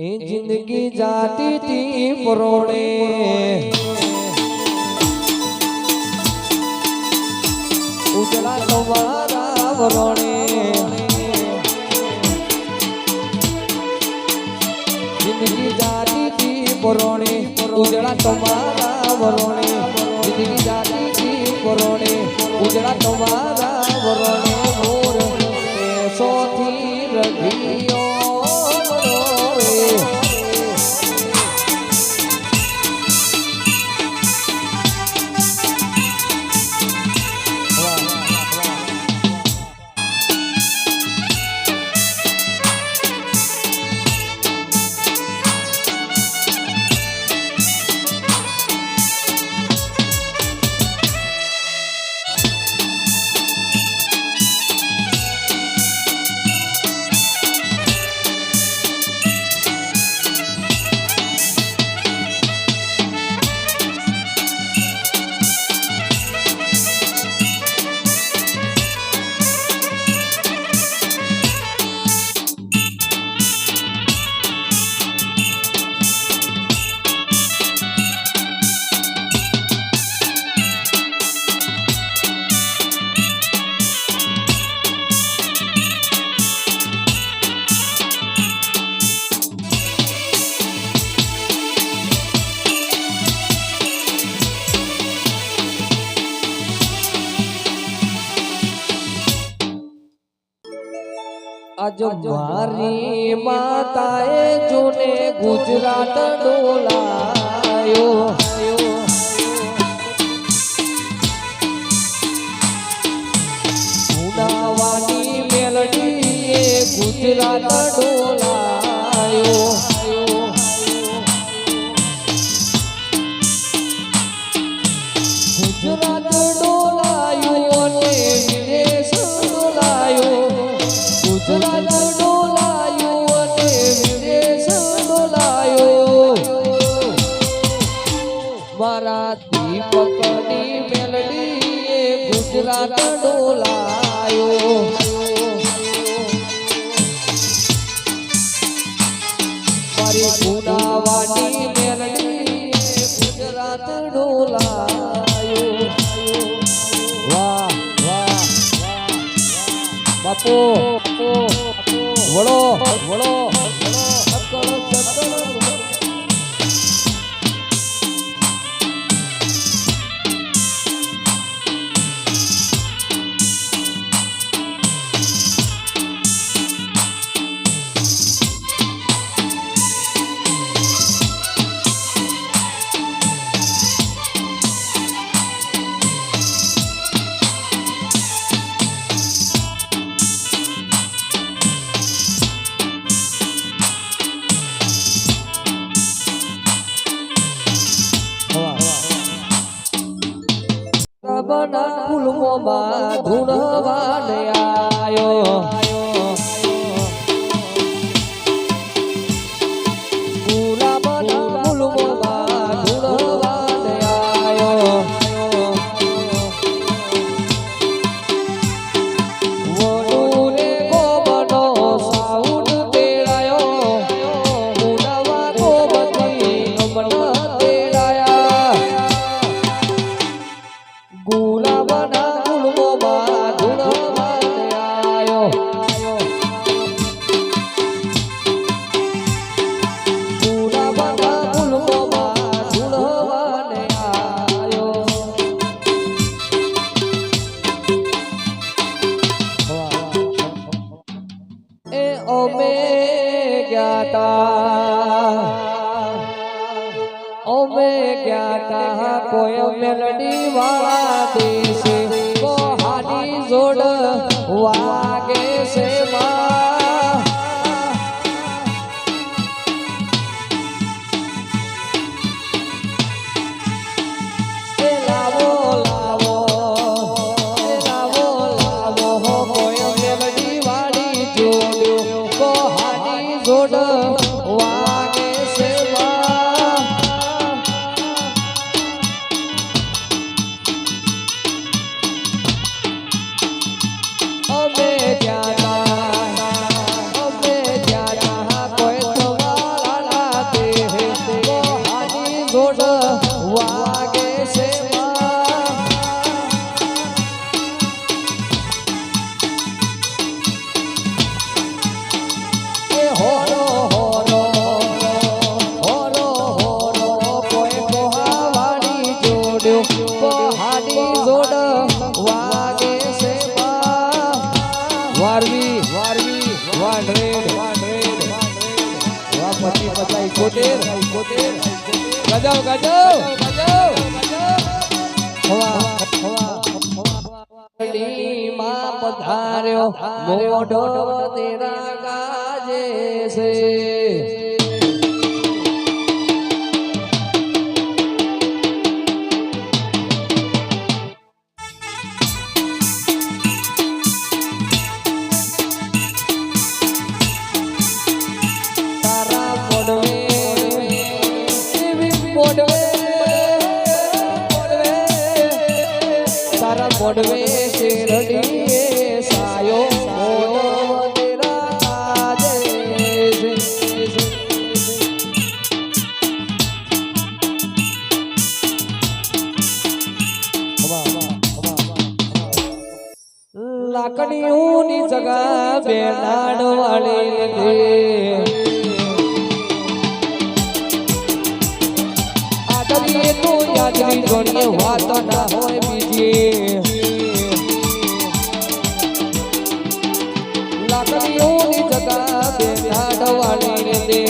એ જિંદગી જાતી તી પરોણે ઉજળા તમારા વરોણે જિંદગી જાતી તી પરોણે ઉજળા તમારા વરોણે જિંદગી જાતી તી પરોણે ઉજળા તમારા વરોણે મોર સોથી રઘિયો આજ મારી માતાએ જોને ગુજરાત ડોલાયો ઉનાવાની મેલડીએ ગુજરાત ડોલાયો ગુજરાત ડોલાયો અને વિદેશ ડોલાયો ગુજરાત ડોલાયો અને વિદેશ ડોલાયો મારા દીપકની મેલડીએ ગુજરાત ડોલાયો મારી પુનાવાની મેલડીએ ગુજરાત ડોલાયો વાહ વાહ બાપુ વળો વળો બના ફૂલમાં ધૂણવાને આયો ગુલાબના ફૂલમાં ધૂણવાને આયો વડુને ગોબનો સાઉન્ડ તેડાયો ગુલાબા ગોબતી નમના તેડાયા ગુલાબના ગુલમોમાં ધૂણવાને આયો ગુલાબના ગુલમોમાં ધૂણવાને આયો એ ઓમે ગયા કોઈ મેલડી વાળા દેશે કો હાડી જોડ વાગે છે માં એ લાવો લાવો એ લાવો લાવો હો કોઈ મેલડી વાળી જોડ્યો કો હાડી જોડ વાગે છે માં અમે પહાડી જોડ વાગે છે વારવી વાંઢેડ વા પચી પચાઈ 71 ગજબ માં પધાર્યો મોઢો તેરા ગાજે છે મોડવે શેરડીએ સાયો મોડો તેરા કાજે લાકડીઓની જગા બેનાડ વાળી દે આદરીએ તો યાદરી જોડીએ વાત ના હોય બીજી લાકડીઓની જગા બેનાડ વાળી દે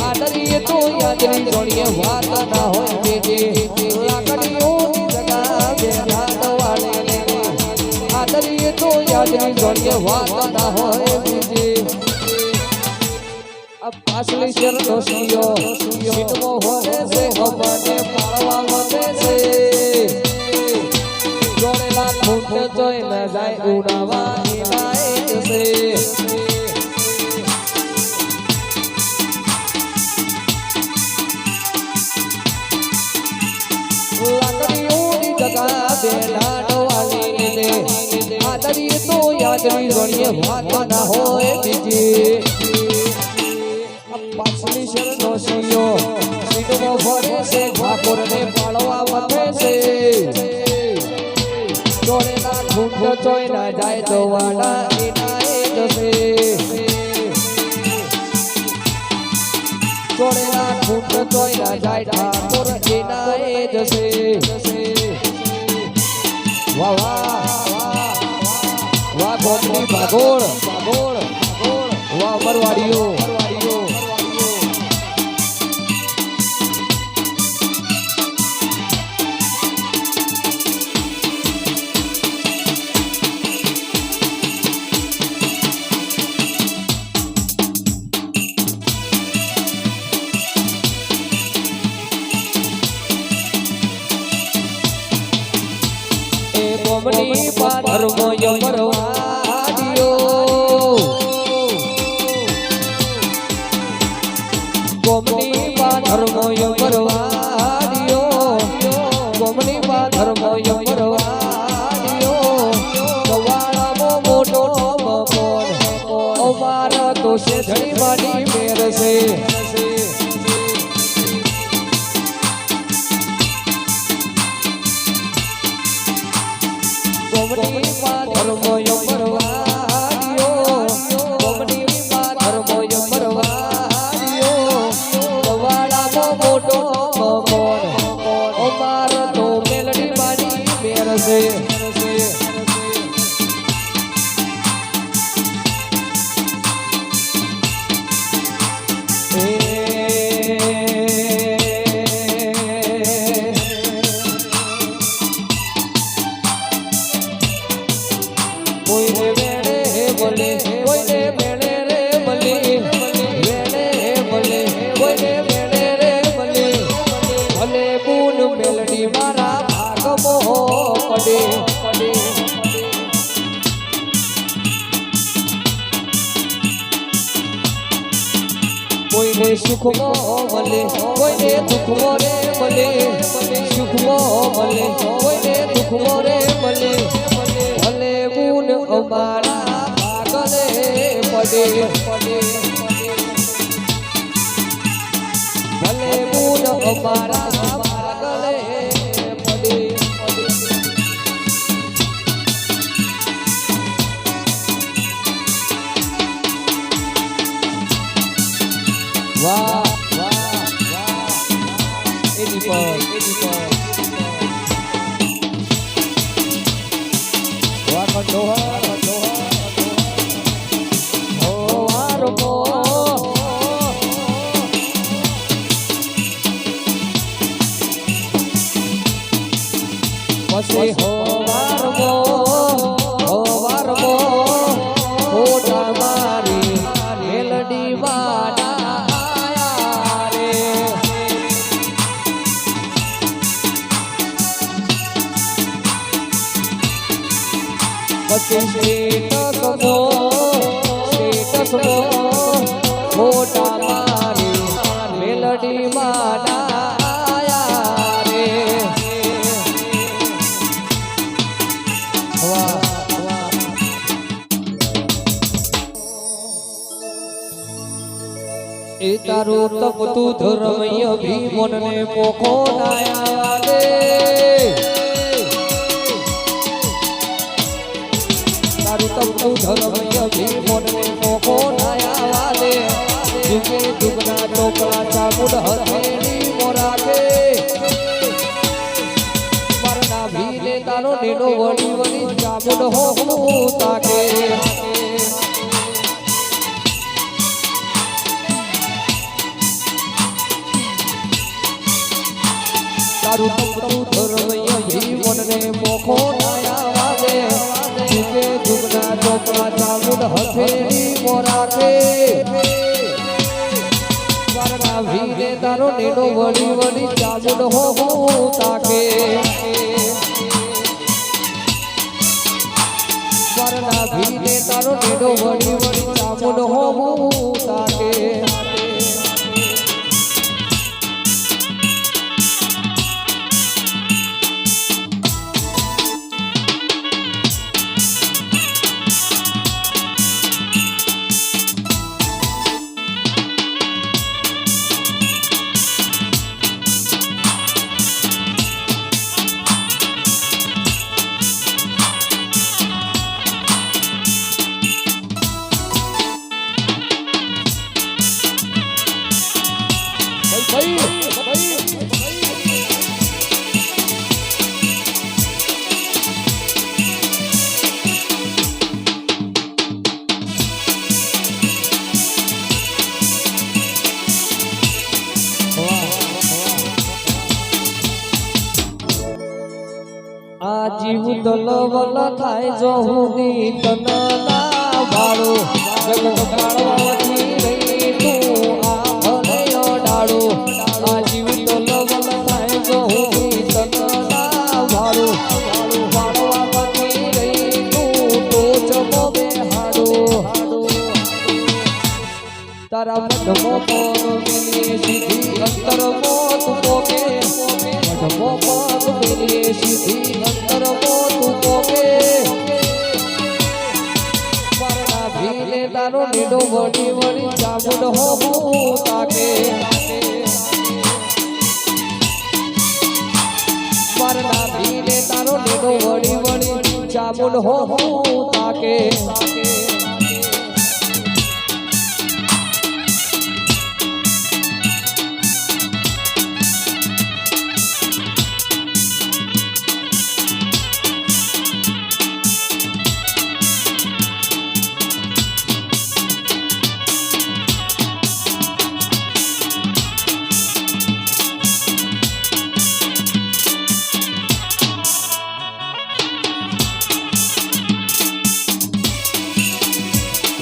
આદરીએ તો યાદરી જોડીએ વાત ના હોય બીજી લાકડીઓની જગા બેનાડ વાળી દે આદરીએ તો યાદરી જોડીએ વાત ના હોય બીજી પાછલી શેર દોષીઓ મીઠમો હોને છે હમને પાળવા મતે છે જોડેલા ફૂટ જોઈ ન જાય ઉડાવા એનાય છે લાકડીઓની જગા બેલાડ વાળી દે આદરીએ તો યાદરી જોડીએ વાત ના હોય બીજી પાછલી શેર દોષીઓ મીઠમો ફરે છે ઠાકોરને પાળવા મતે છે જોડેલા ફૂટ જોઈ ના જાય તો વાડા એનાય જશે જોડેલા ફૂટ જોઈ ના જાય ઠાકોર એનાય જશે વાહ વાહ ગોમડી ભાગોળ વાહ મરવાડીઓ કોમની પાધર્મો યમરવાડિયો કોમની પાધર્મો યમરવાડિયો કોમની પાધર્મો યમરવાડિયો કવાળામાં મોટો મકોન અમાર તો શેઠણી માડી મેર છે કોમની પાધર્મો યમરવાડિયો કોમની પાધર્મો યમરવાડિયો કવાળામાં મોટો મકોન અમાર તો મેલડી માડી મેર છે કોઈને વેણે બોલે કોઈને વેણે રે બોલે વેણે બોલે કોઈને વેણે રે બોલે ભલે બૂન મેલડી મારા ભાગમો પડે કોઈને સુખમો મળે કોઈને દુઃખમો રે મળે સુખમો મળે કોઈને દુઃખમો રે મળે ભલે બૂન અમારા ભાગલે પડે ભલે બૂન અમારા ભાગલે પડે વાહ વાહ વાહ એની પર પછી હોવારમો ફોટા મારી મેલડી વાડા આયા રે પછી સ્ટેટસ ફોટા મારી મેલડી વાડા આયા રે વાહ એ તારું તપતું ધર્મય ભીમોને પોખો નાયા દે તારું તપતું ધર્મય ભીમોને પોખો નાયા દે જીકે દુગના ટોકરા ચામુડ હથેળી મોરાકે મારના ભીને તારો નેનો વળી વળી ચામુડ હો તાકે તારું તપતું ધર્મય જીવનને મોખો નાયા વાગે જીકે જુગના ચોપડા ચામુંડ હથેળી મોરાકે મારના ભીને તારો નેનો વળી વળી ચામુંડ હો તાકે મારના ભીને તારો નેનો વળી વળી ચામુંડ હો તાકે આ જીવ દલવલ થાય જો હુંની તનના ભાડો જગત કાળવાથી રહી તું આ ભલે ડાળો આ જીવ દલવલ થાય જો હુંની તનના ભાડો કાળવાથી રહી તું તો ચમો બેહાડો તારા મઢમો પર મેલી સીધી અંતર મોત પોકે મઢમો પર મેલી સીધી અંતર મોત પોકે મારા ભીલે તારો નીડો વળી વળી ચામુંડ હો તાકે મારા ભીલે તારો નીડો વળી વળી ચામુંડ હો તાકે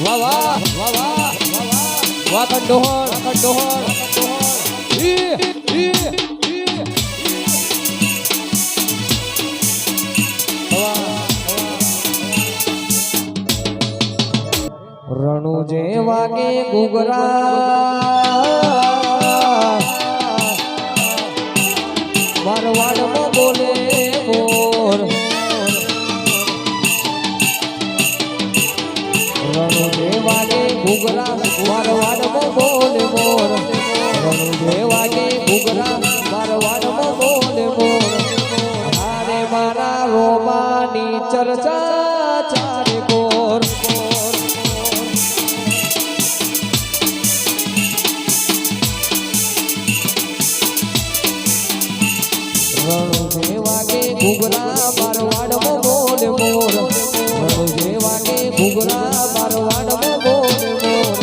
વાહ કંડોહર રણુ જે વાગે ગુગરા મારવાડમાં બોલે મોર રણુ જે વાગે ગુગરા મારવાડમાં બોલે મોર રણુ જે વાગે ગુગરા મારવાડમાં બોલે મોર અરે મારા રોમાની ચર્ચા ચારે કોર રણુ જે વાગે ગુગરા મારવાડમાં બોલે મોર રણુ જે વાગે ગુગરા મારવાડમાં બોલે મોર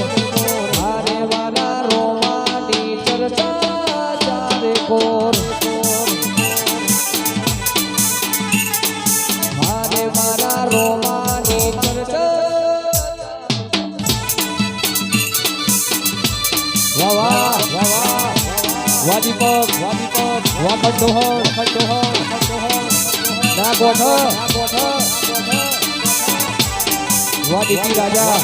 અરે મારા રોમાની ચર્ચા ચારે કોર દીપક વા ખંડોહર ના ગોઠ વા દીપી રાજા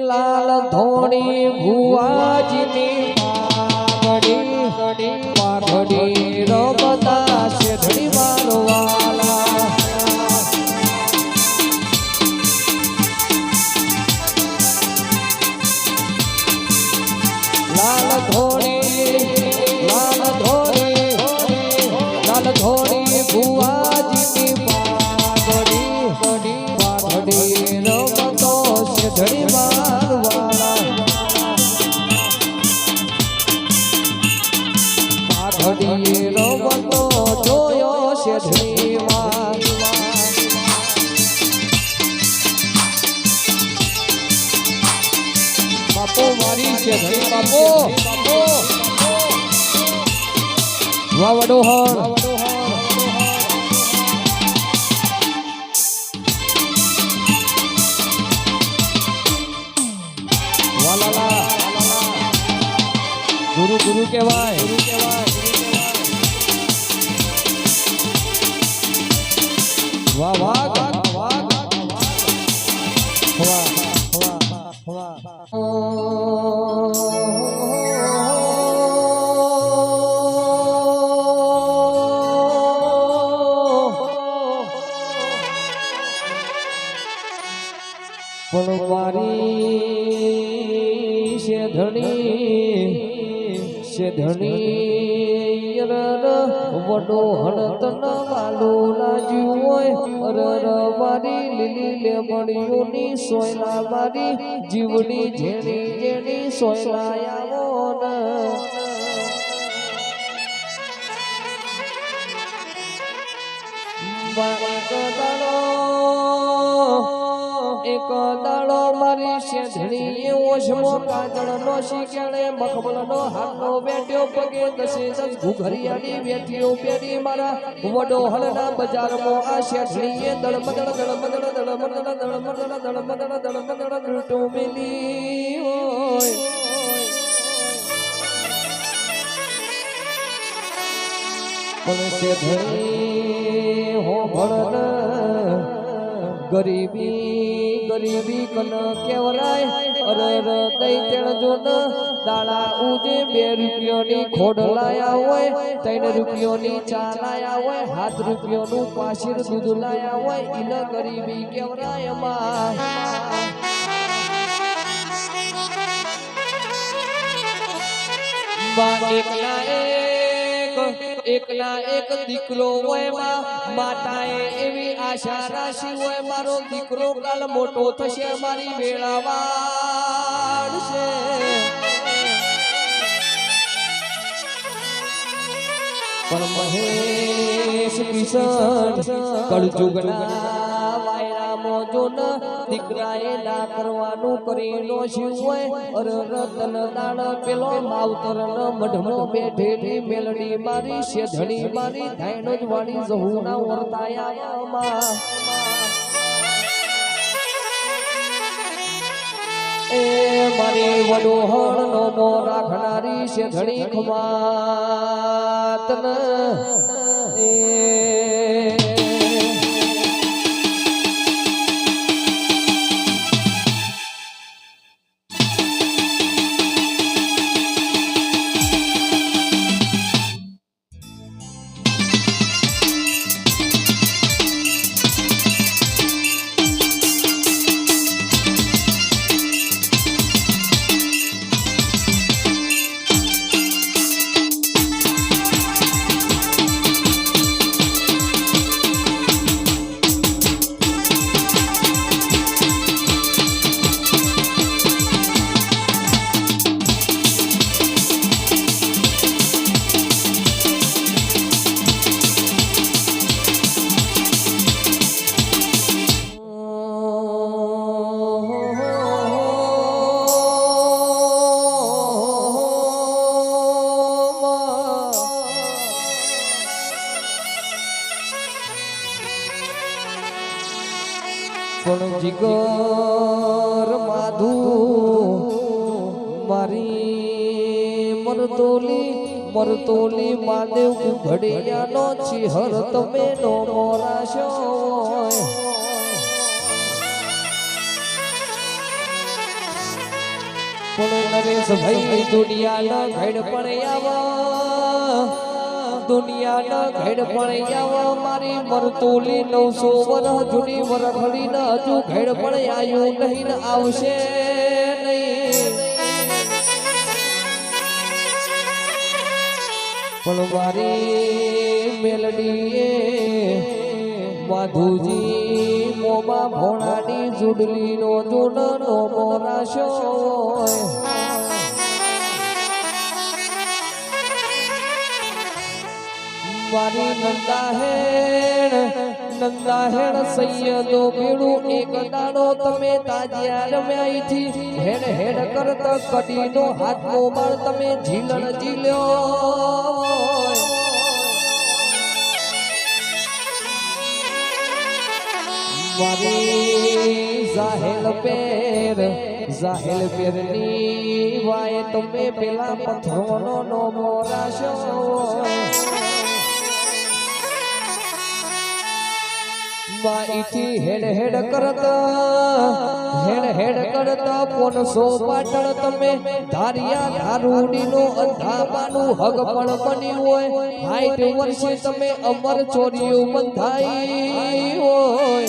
લાલ ધોણી ભુવાજીની પાઘડી રમતા છે ધડી મારવાલા લાલ ધોણી ભુવાજીની પાઘડી રમતો છે ધડી રમતો જોયો છે ધીવા બાપો મારી છે ધરી બાપો વાવડો હણ વાલાલા ગુરુ કહેવાય વાહ વાહ વાહ પણ મારી શેધણી વડો હણતન વાલો લાજ્યું હોય મારી લીલી લેમડીઓની સોયલા મારી જીવડી જેણી સોયલાયાવો એક દાડો મારી શેધણી ઓછમો કાજળ નો શીખેણે મખમલ નો હાથનો બેઠ્યો પગે દસે દસ ઘુઘરિયાની બેઠીઓ પેરી મારા વડો હલના બજારમાં આ શેધણીએ દળમદળ ટોમેલી હોય પણ શેધણી હો ભણ ગરીબી કન કેવરાય દઈ તેણ જોન દાડા ઉજે 2 રૂપિયાની ખોડ લાયા હોય 3 રૂપિયાની ચા લાયા હોય 7 રૂપિયાનું પાશીર દૂધ લાયા હોય ઈન ગરીબી કેવરાય માં એકના એક દીકરો હોય માં માતાએ એવી આશા રાશી હોય મારો દીકરો કાલ મોટો થશે મારી વેળા વાળશે પણ મહેશ કિશન કળજુગના વાયરામાં જોન દીકરાએ ના કરવાનું કરી નો શિવ હોય રતન દાણ પેલો માવતરન મઢમો બેઠેલી મેલડી મારી શેધણી મારી ધાયનો જ વાળી જહુના વર્તાયામાં એ મારી વડોહણ નો મો રાખનારી શેધણી ખમાતન એ પણ જીગર માધુ મારી મરતોલી માદેવ ઘડિયાનો ચિહર તમે નો મોરાશો પણ નરેશ ભાઈ દુનિયાના ઘડ પણ આવા દુનિયાના ઘડ પણ આવા મારી મરતોલી 900 વર્ષ જૂની વરખડી ન હજુ ઘડ પણ આયું નહીં ને આવશે નહીં પણ મારી મેલડીએ માધુજી મોમાં ભોણાની જુડલીનો જુડનો મોરાશો મારી નંદાહેણ સૈયદો બેડું એક દાડો તમે તાજિયા રમ્યાઈથી હેડ હેડ કરતા કડીનો હાથનો માર તમે ઝીલણ ઝીલ્યો મારી જાહેલ પેરની વાય તમે પેલા પથ્થરોનો નો મોરાશો માઈથી હેડ હેડ કરતા 500 પાટણ તમે ધારિયા ધારુડીનો અંધાપાનું હગ પણ બન્યું હોય 60 વર્ષે તમે અમર ચોરીઓ બંધાઈ હોય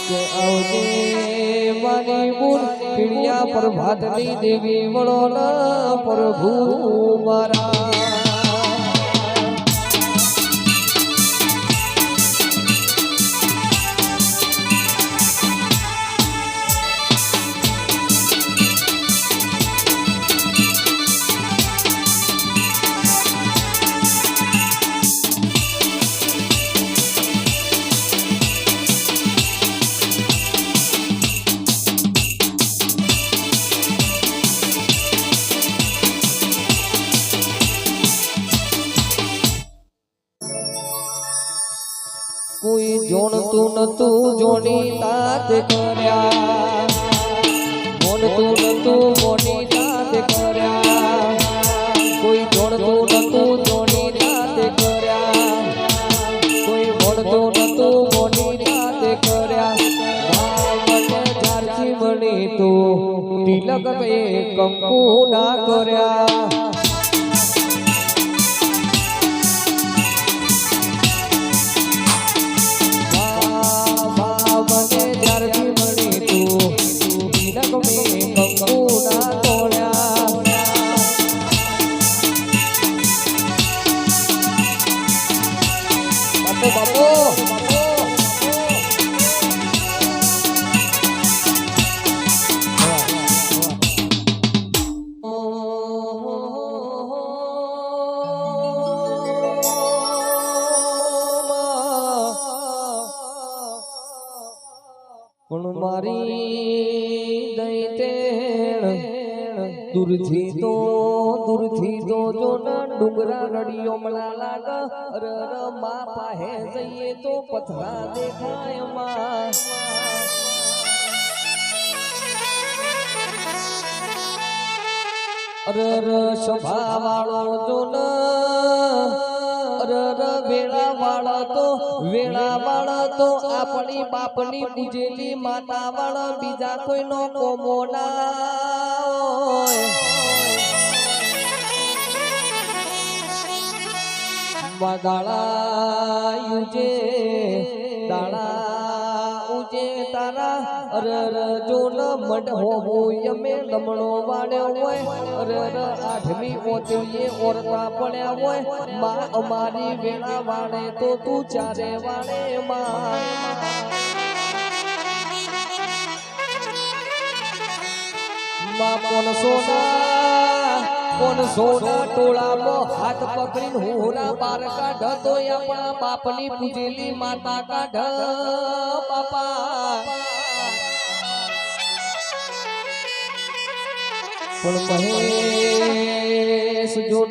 કે આવજે મારી બુર પીડિયા પ્રભાતની દેવી વળોના પ્રભુ મારા કોઈ જોણતું નતું જોણી તાત કર્યા જોણતું નતું મોની તાત કર્યા કોઈ જોણતું નતું જોણી તાત કર્યા કોઈ ભણતું નતું મોની તાત કર્યા મને જારથી મળી તો તિલક બે કંકુ ના કર્યા પણ મારી દૈતેણ દૂરથી તો જો ના ડુંગરા રડિયો મલા લાગ રર મા પાહે જઈએ તો પથરા દેખાય માં રર સભા વાળો જો વેળા વાળા તો આપણી બાપની પૂજેલી માતા વાળા બીજા કોઈનો કોમો ના દાડા ઉજે તારા જો ન મઢ હોય અમે લમણો વાળ્યો હોય આઠમી ઓચલીએ ઓરતા પડ્યા હોય માં અમારી વેળા વાળે તો તું ચારે વાળે માં કોણ સોના ટોળામાં હાથ પકડીને હોરા બાર કાઢ તો આપણા બાપની પૂજેલી માતા કાઢ બાપા પણ મહેશ જો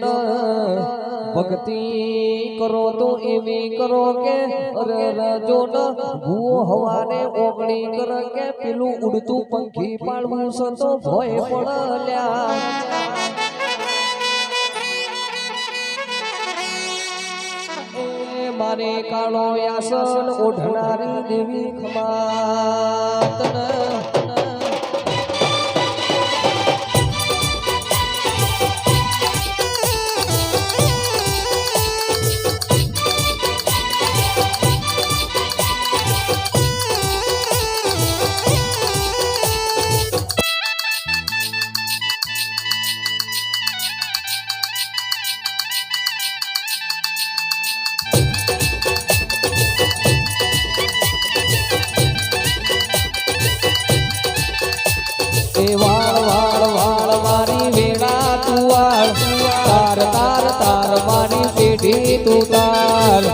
ભક્તિ કરો તો એવી કરો કે અરે રજો ન ભૂવો હવાને ઓગણી કર કે પેલું ઉડતું પંખી પાળવું સતો ભોય પડલ્યા મારે કાળો યાસન ઓઢનારી દેવી ખમાત મારી પેઢી તું તાર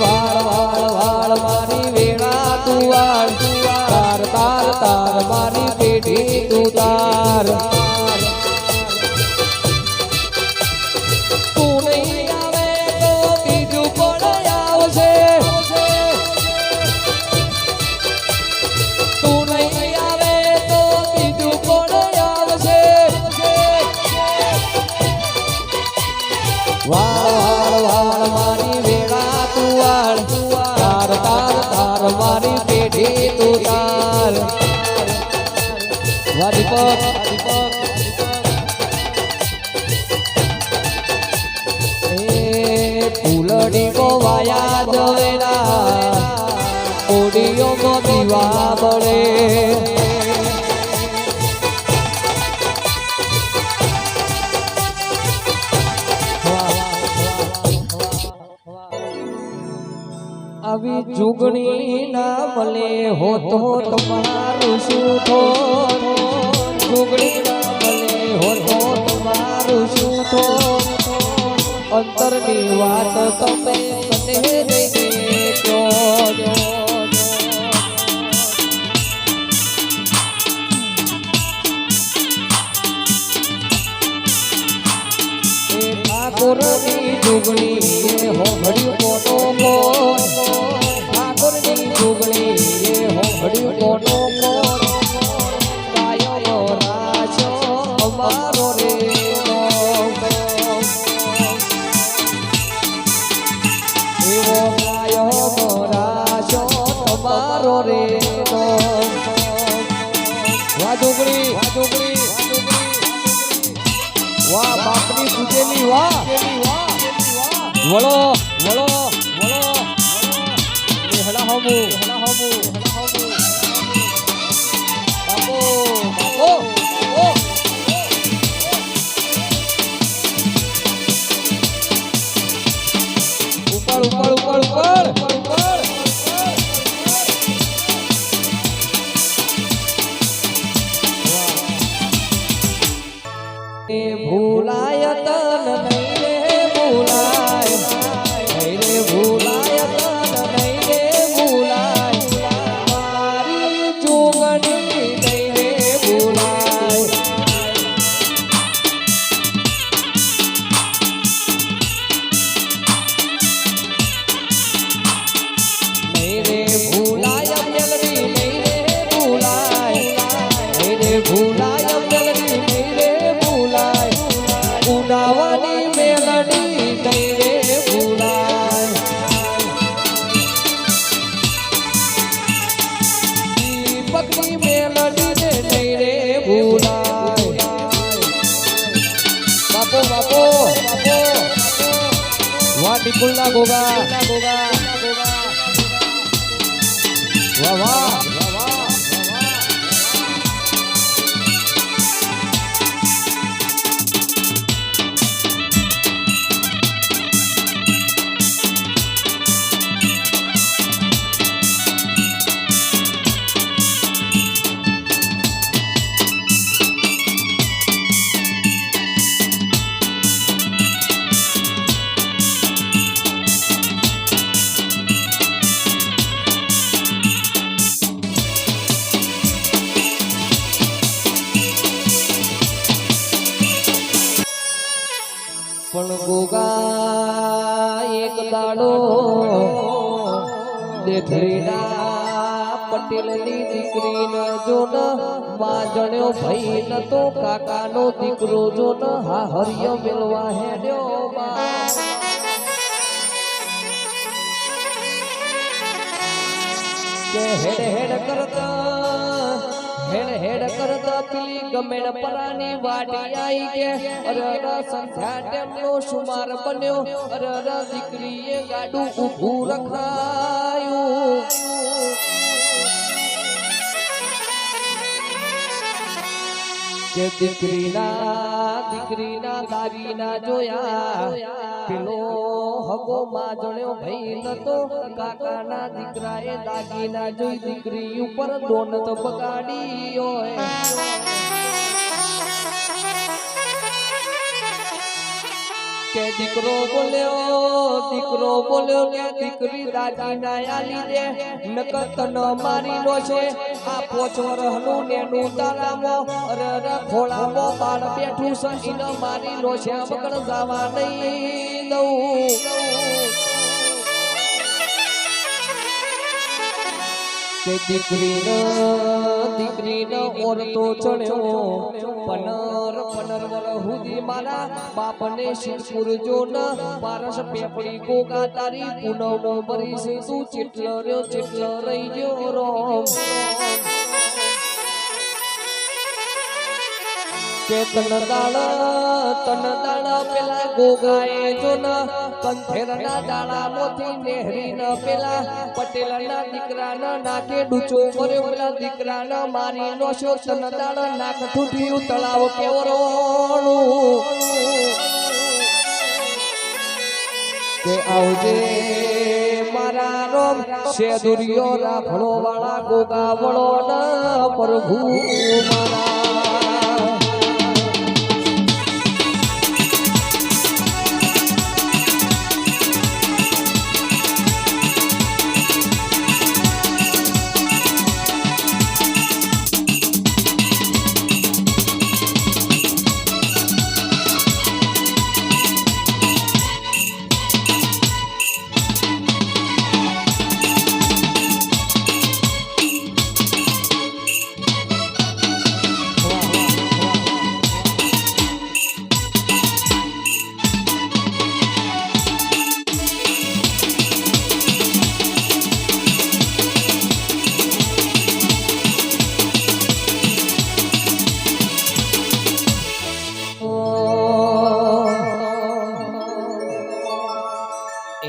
વાળ મારી વેળા તું વાળ તાર તાર તાર મારી પેઢી તું તાર તું નહીં આવે તો બીજું પણ આવશે મારી વેળા તું વાળ તાર તાર તાર મારી પેઢી તું તાર ફૂલડી કો વાયા જવેરા કોડીઓ કો દીવા બળે આવી જુગણી ના મળે હો તો તમારું શું થોડ જુગણી ના મળે હો તો તમારું શું થોડ અંતરની વાત તમે મને લઈને કહો ઠાકોરની જુગણી એ હોંભળ્યું કોનો કોણ ઠાકોરની જુગણી એ હોંભળ્યું કોનો કોણ કાયમ રાજો અમારો રે એવો કાયમ રાજો તમારો રે વાહ જુગણી વાહ બાપની પૂજેલી વાહ વળો વળો વળો હડા હમુ બાપો બાપો ઉપર ઉપર ઉપર ઉપર ઉપર ભૂલાય તન નહીં રે ભૂલાય નહીં રે ભૂલાય તન નહીં રે ભૂલાય મારી જુગણી નહીં રે ભૂલાય નહીં રે ભૂલાય મેલડી નહીં રે ભૂલાય નહીં રે ભૂલાય મેલડી નહીં રે ઉડાવાની મેલડી નહીં રે ભૂલાય દીપકની મેલડી ને નહીં રે ભૂલાય બાપો બાપો વાહ ટીકુલના ગોગા વાહ વાહ દાડો દેઠડીના પટેલની દીકરીને જોન માં જણ્યો ભાઈ ન તો કાકાનો દીકરો જોન હા હરિયો મેલવા હેડ્યો માં કે હેડ કરતા પેલી ગમેડ પરાની વાડી આઈ કે અરે સંધ્યા ટેમનો સુમાર બન્યો અરે દીકરીએ ગાડું ઊભું રખાયું કે દીકરીના દાગીના જોયા પેલો હગો માં જણ્યો ભાઈ નતો કાકાના દીકરાએ દાગીના જોઈ દીકરી ઉપર દોનત બગાડી હોય કે દીકરો બોલ્યો કે દીકરી દાગીના આલી દે નકર તન મારી નો છે આ 5 વર્ષનું નેનું તારામાં અરે ખોળામાં બાળ બેઠું છે ઈનો મારી નો છે બગડ જવા નહીં દઉં કે દીકરીનો ઓરતો ચડ્યો પનર વર હુદી મારા બાપને શિરપુર જોન પારસ પેપડી ગોગા તારી પૂનમનો ભરીશ તું ચેટલો રહી ગયો રોમ કે તન દાળ પેલા ગોગાએ જોન કંથેરના દાડા મોથી નેહરી ન પેલા પટેલના દીકરાના નાકે ડૂચો મર્યો પેલા દીકરાના મારી નો શો તન દાળ નાક ઠૂઠિયું તળાવ કેવરોણું કે આવજે મારા રોમ શેદુરિયો રાખડો વાળા ગોગા વળો ના પ્રભુ મારા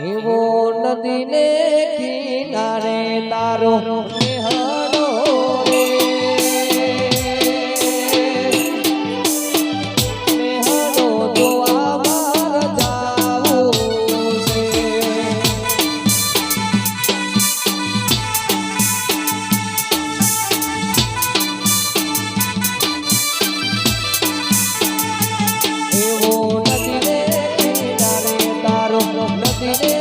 એવો નદીને કિનારે તારો નેહડો રે નેહડો જોવા માર જાવું છે એવો નદીને કિનારે તારો નદીને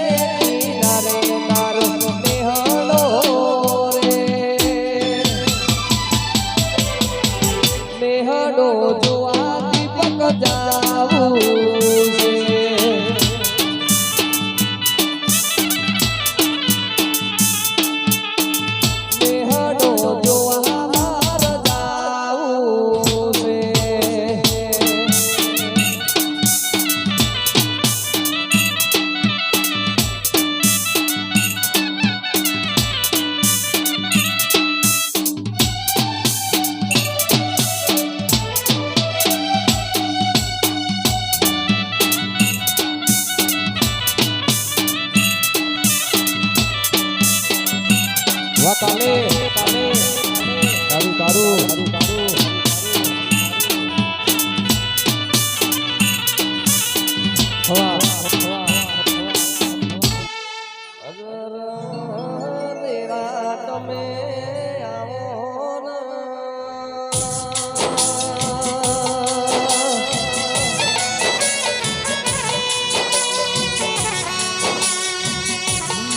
જોવા દીપક જાવું છે નેહડો જોવા માર જાવું છે તાલે તારું હવા તેરા તમે આવો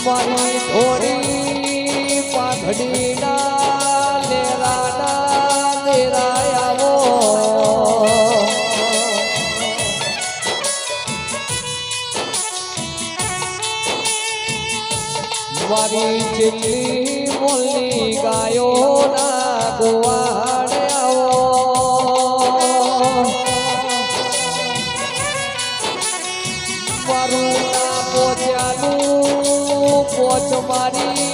મારી થોડી પાઘડી ગોવાની ચીલી મોલની ગાયોના ગોવાડે આવો મારું ના પોચાનું પોચ મારી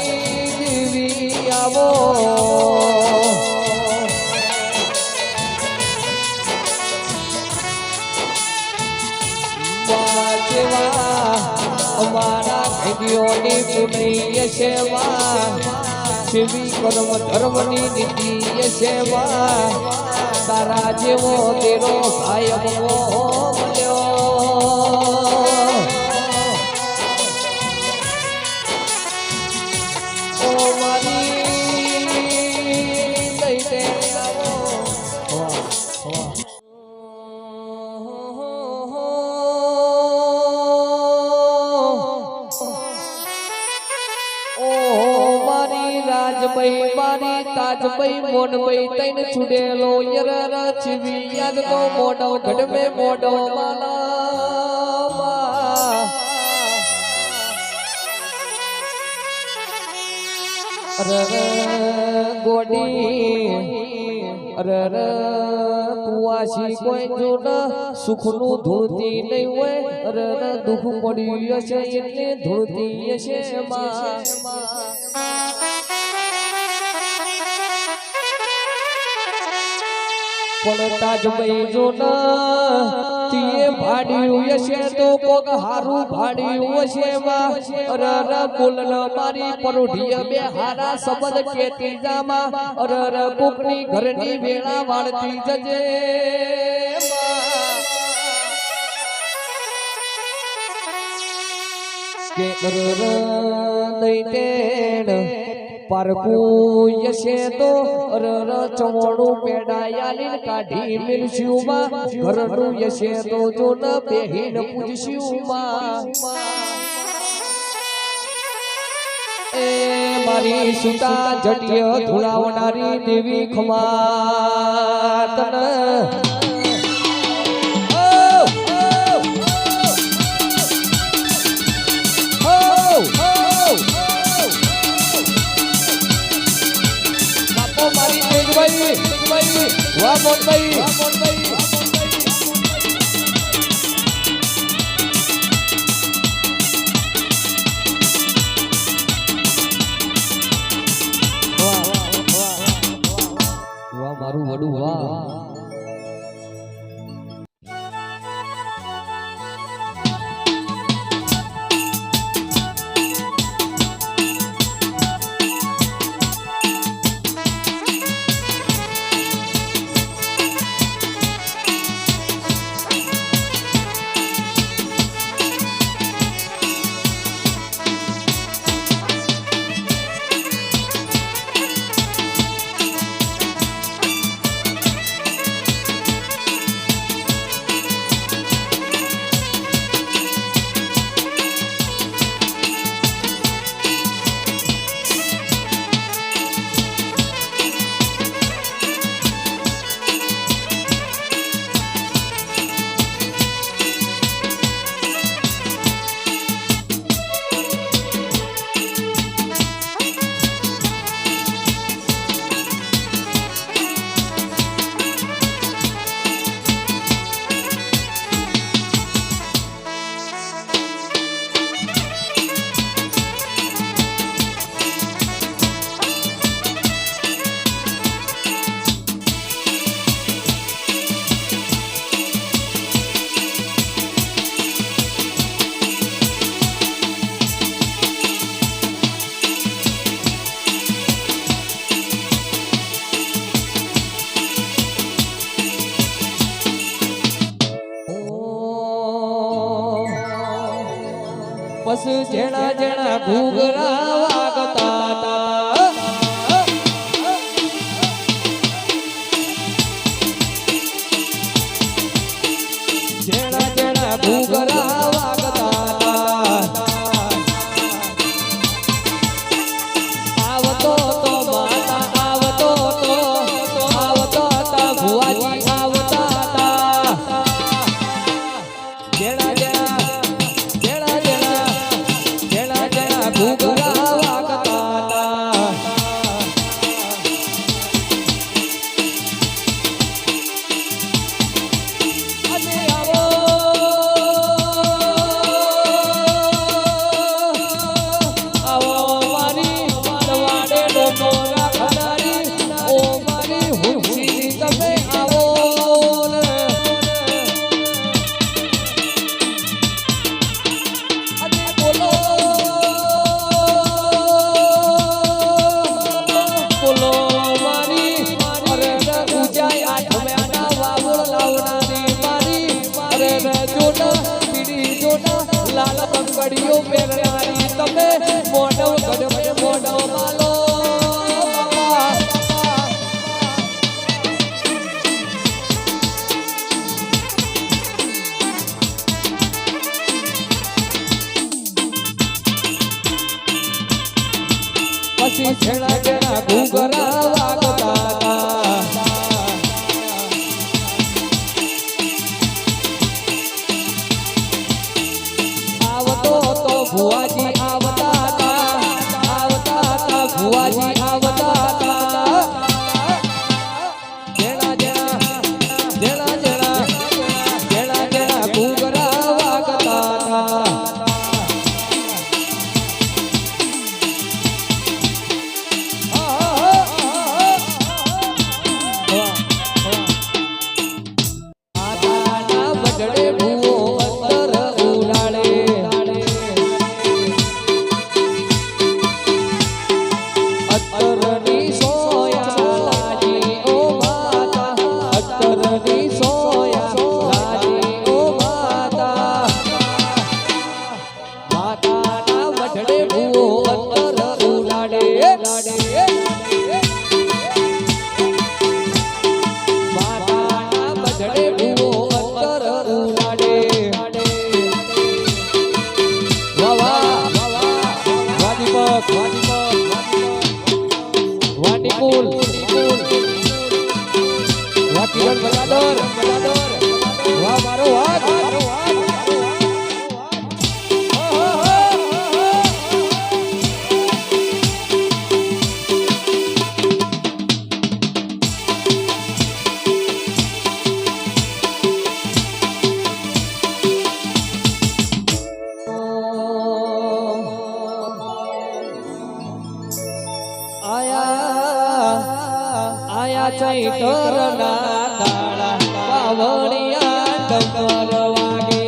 દેવી આવો અમારા ખેડીઓની પુણ્ય સેવા શિવી કર્મ ધર્મની નીતિ સેવા તારા જેવો તેરો ભાઈ મળ્યો ઓ મારી લઈને આવો રાજભાઈ મારી તાજભાઈ મોનભાઈ તૈન છુડેલો યર રચવી યાદ તો મોડો ગઢમે મોડો માલા ગોડી કુવાસી કોઈ જોડ સુખનું ધૂળતી નહીં હોય દુઃખ પડ્યું હશે એટલે ધૂળતી હશે પણ તાજભાઈ જો તીએ ભાડ્યું હશે તો કોક હારું ભાડ્યું હશે અરર બોલન મારી પરોઢિય બે હારા શબ્દ કેતી જામાં અરર કોકની ઘરની વેળા વાળતી જજે કે અરર દઈતેણ પારકું યશે તો અરર ચવણું પેડાયાલીન કાઢી મિલશ્યુમાં ઘરનું યશે તો જો ન બેહીન પૂજશ્યુમાં એ મારી સુતા જટિય ધુલાવનારી દેવી ખમાતન વાહ મોનભાઈ વાહ મારું વડું વાહ બસ જેણા જેણા ઘૂઘરા વાગતા તા જેણા જેણા ઘૂઘરા વાગતા તા આવતો તો માતા આવતો તા ભુવાજી આવતા તા જેણા જેણા ઘૂઘરા વાગતા પગડીઓ પહેરનારી તમે મોઢવ ગઢ મોઢવ માલો પછી છેડા છેડા ઘૂઘરા વાગતા આવતો તો ભુવાજી આવતા ભુવાજી આવતા જેણા જેણા ઘૂઘરા વાગતા ચૈતરના દાડા પાવડિયા ડમર વાગે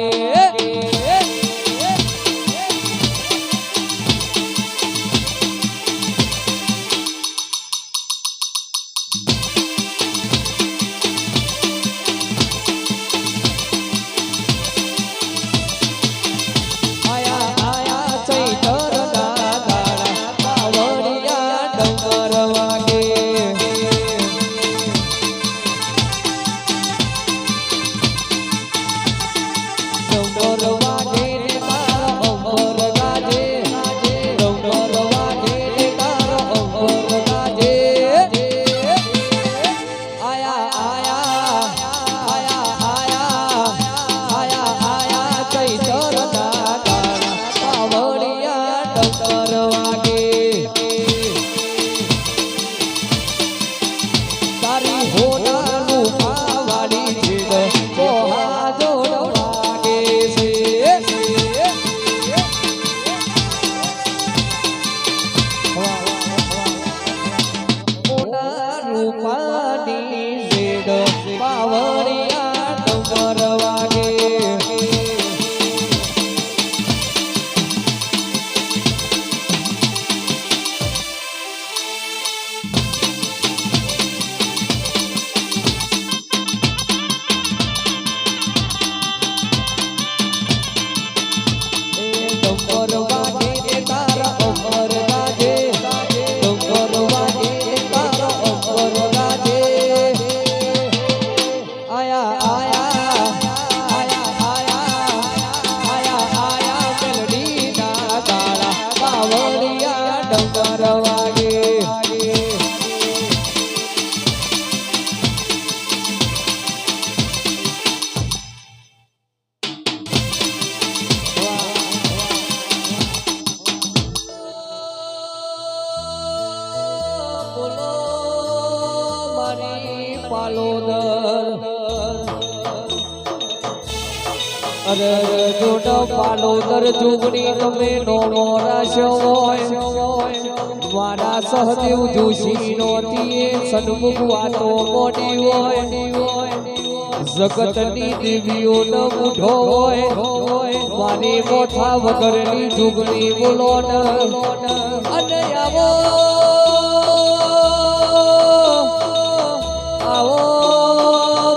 આયા ચૈતરના દાડા પાવડિયા ડમર વાગે અરે જોડો પાલોદર જુગણી તમે નો મોરાશ હોય મારા સહદેવ જોશી નોતી સન્મુખ વાતો મોડી હોય જગતની દેવીઓ ન મૂઢો હોય મારી મોથા વગરની જુગણી બોલો અને આવો આવો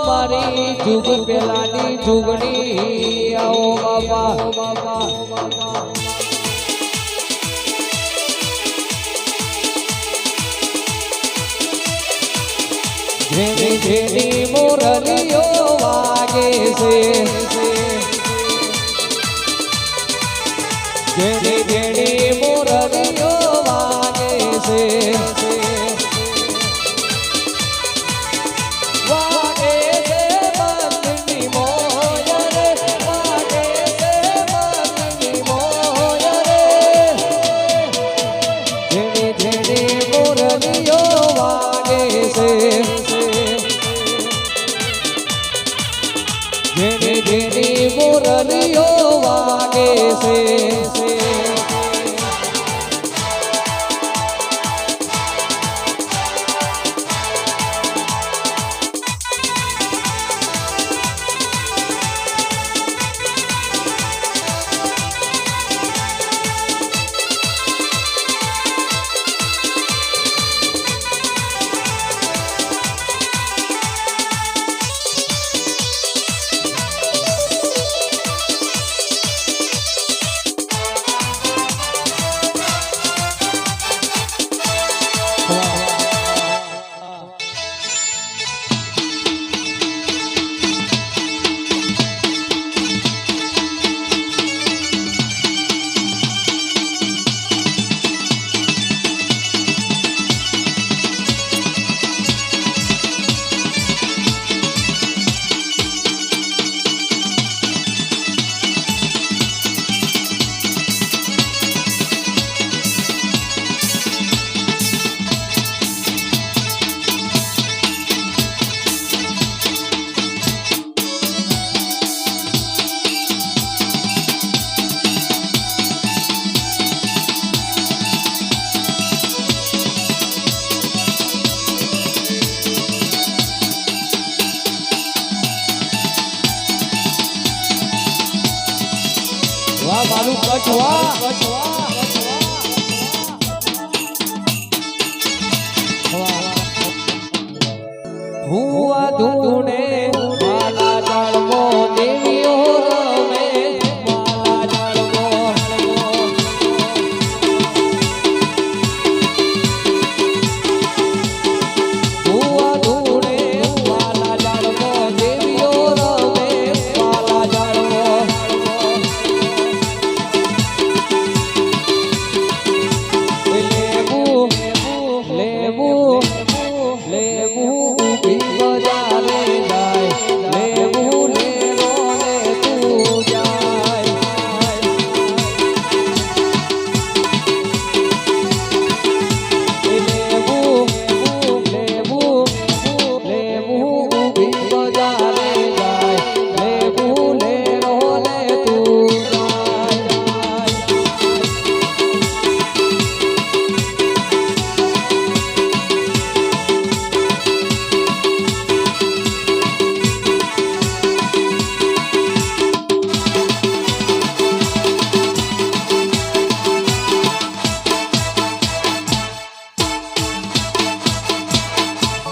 મારી જુગ પેલાની જુગણી આવો બાપા જેની જેની મોરલીઓ વાગે છે જેની જેની મોરલીઓ વાગે છે વાગે છે મંદની મોર રે વાગે છે મંદની મોર રે જેની જેની મોરલીઓ વાગે છે જેની જેની મોરલીઓ વાગે છે વાહ મારું કચ્છ વાહ હુઆ ધૂને માલા જાળવો દેવીઓ રમે માલા જાળવો હુઆ ધૂને માલા જાળવો દેવીઓ રમે માલા જાળવો લેવું બજારે જાય લેવું લેરો ને તું જાય લેવું બજારે જાય લેવું લેરો ને તું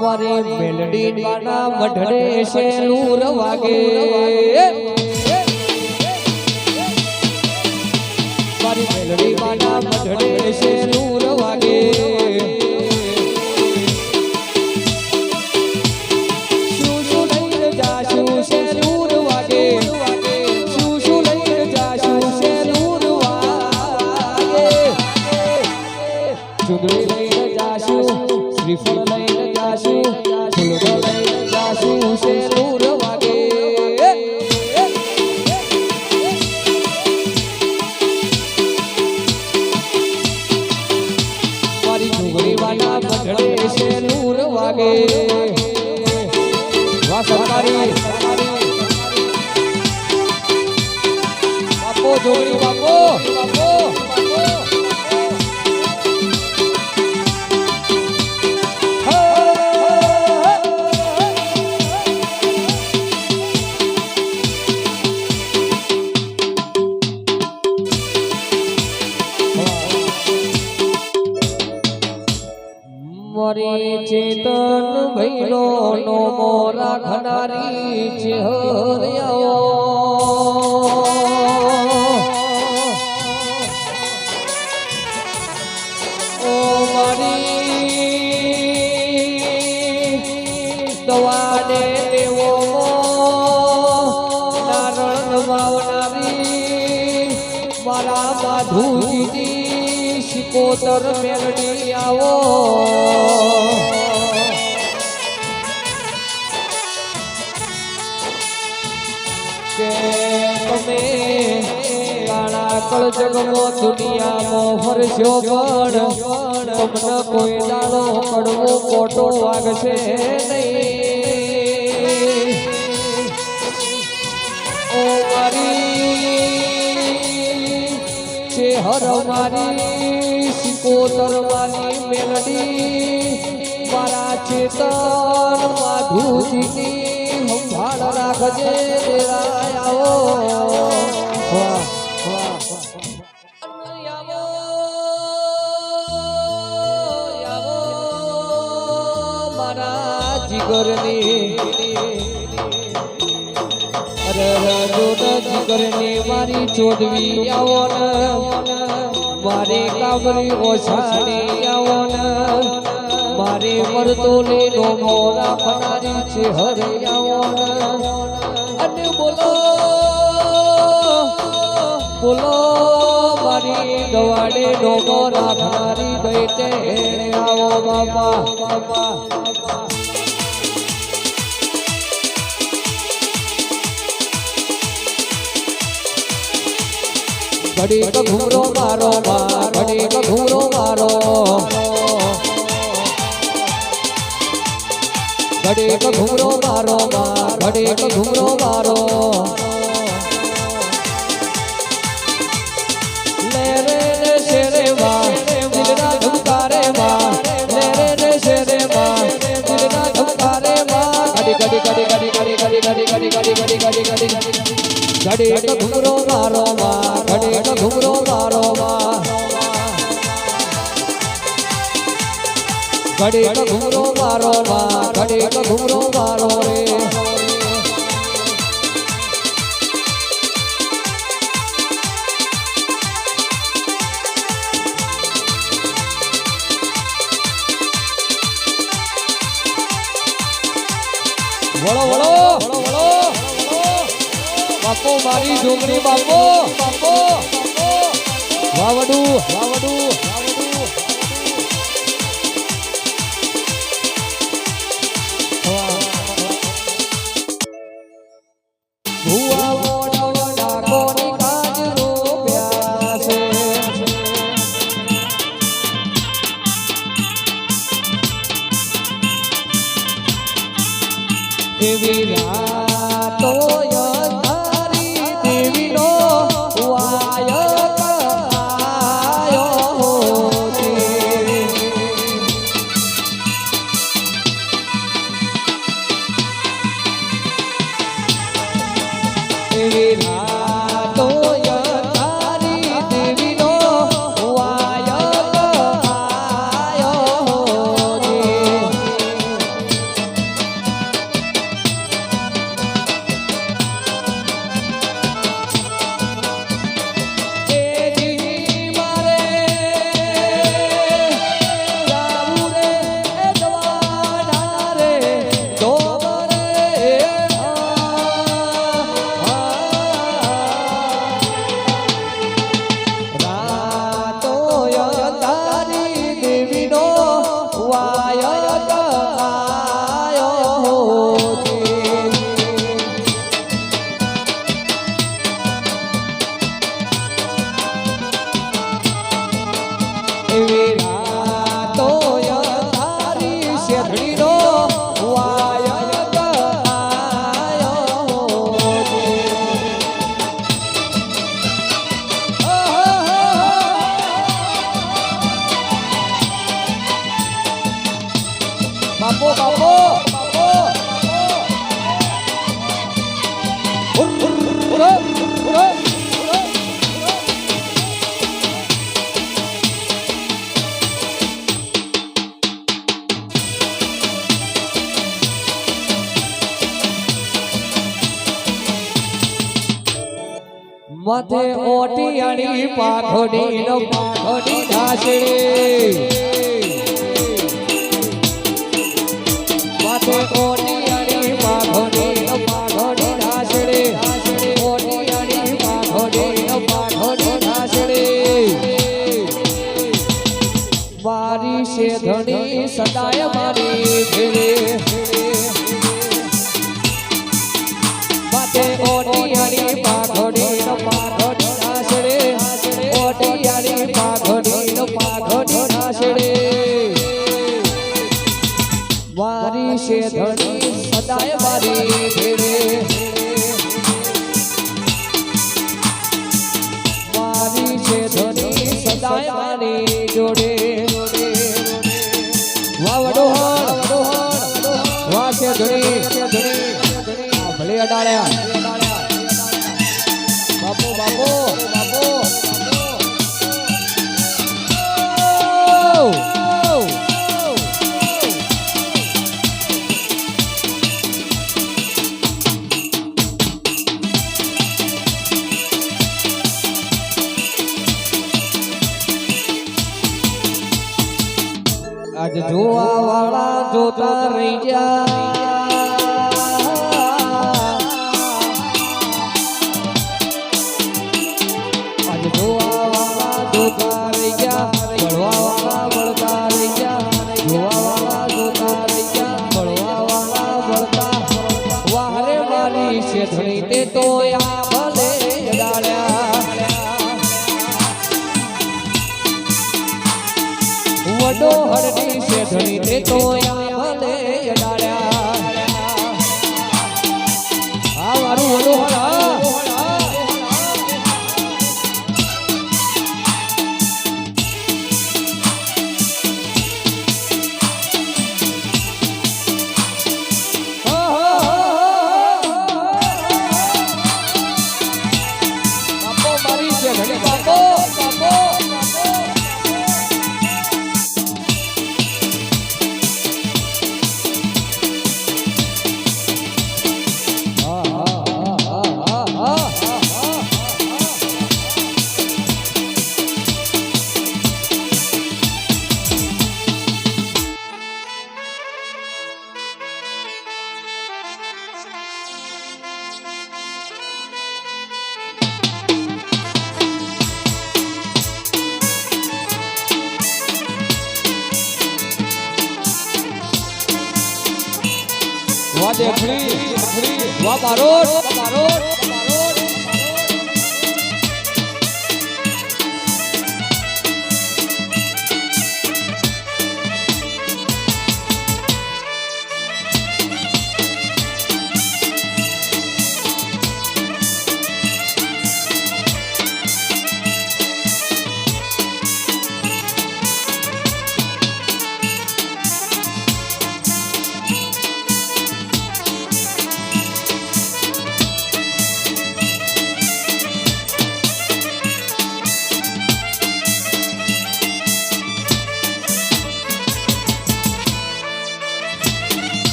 મારે મેલડી માના મઢડે છે લૂર વાગે મારી મેલડી માના મઢડે છે લૂર વાગે શું શું લઈને જાશું છે લૂર વાગે શું શું લઈને જાશું છે લૂર વાગે ચુંદડી લઈને જાશું શ્રીફળ લઈને જાશું ફૂલડો લઈને જાશું છે લૂર વાગે મારી ડુંગળી વાના મઢડે છે લૂર વાગે વાહ સરકારી બાપો જોગણી બાપો મારી ચેતન ભૈલો નો મોરા ખનારી છે હરિયાઓ માધુજીની શિકોતર મેલડી આવો કે તમે કાળા કળ જગમો દુનિયામાં ફરશો પણ તમને કોઈ દાડો કડવો ખોટો વાગશે નહીં ઓ મારી છે હર મારી શિકોતર વાલી મેલડી મારા ચેતન માધુજીની સંભાળ રાખજે દેરાય આવો વાહ જીગરની અરે જોડ જીગરની મારી ચોદવી આવો ને મારી કાબરી ઓછાડી આવો ને મારી મરતોલી નો મોરા ફનારી છે હરે આવો ને અને બોલો બોલો મારી ગવાડે નો મોરા ફનારી દઈતે આવો બાપા બાપા ઘડી ઘૂમરો મારો માં ઘડી ઘૂમરો મારો ઘડી ઘૂમરો મારો માં ઘડી ઘૂમરો મારો લે રે ને શેરે માં દિલના ધબકારે માં લે રે ને શેરે માં દિલના ધબકારે માં ઘડી ઘડી ઘડી ઘડી ઘડી ઘડી ઘડી ઘડી ઘડી ઘડી ઘડી ઘડી ઘડી ઘૂમરો મારો માં ઘડી ઘૂમરો મારો માં ઘડી ઘૂમરો મારો માં ઘડી ઘૂમરો મારો રે વળો વળો વળો બાપો મારી ડુંગળી બાપો બાપો વાવડું વાવડું ભુવા મોડા ડાકોની કાજરો પ્યાસે એવી રાતો બાપો બાપો માથે ઓટિયાળી પાઘડી નો પાઘડી ઢાસડી માથે ઓટિયાળી પાઘડી નો પાઘડી ઢાસડી ઓટિયાળી પાઘડી નો પાઘડી ઢાસડી બાપુ બાપુ બાપુ આજ જોવા વાળા જોતા રહી ગયા આજ જોવા વાળા જોતા રહી ગયા બળવા વાળા બળતા રહી ગયા જોવા વાળા જોતા રહી ગયા બળવા વાળા બળતા વાહરે મારી શેઠણી તે તો આ ભલે જડાડ્યા વડો હરની શેઠણી તે તો ભલે અડાડ્યા આ મારું વડો હરા બાપો મારી શેઠણી બાપો બાપો વાહ દેખડી વાહ બારોટ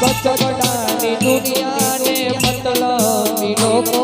કચકડાની દુનિયા ને મતલબી લોકો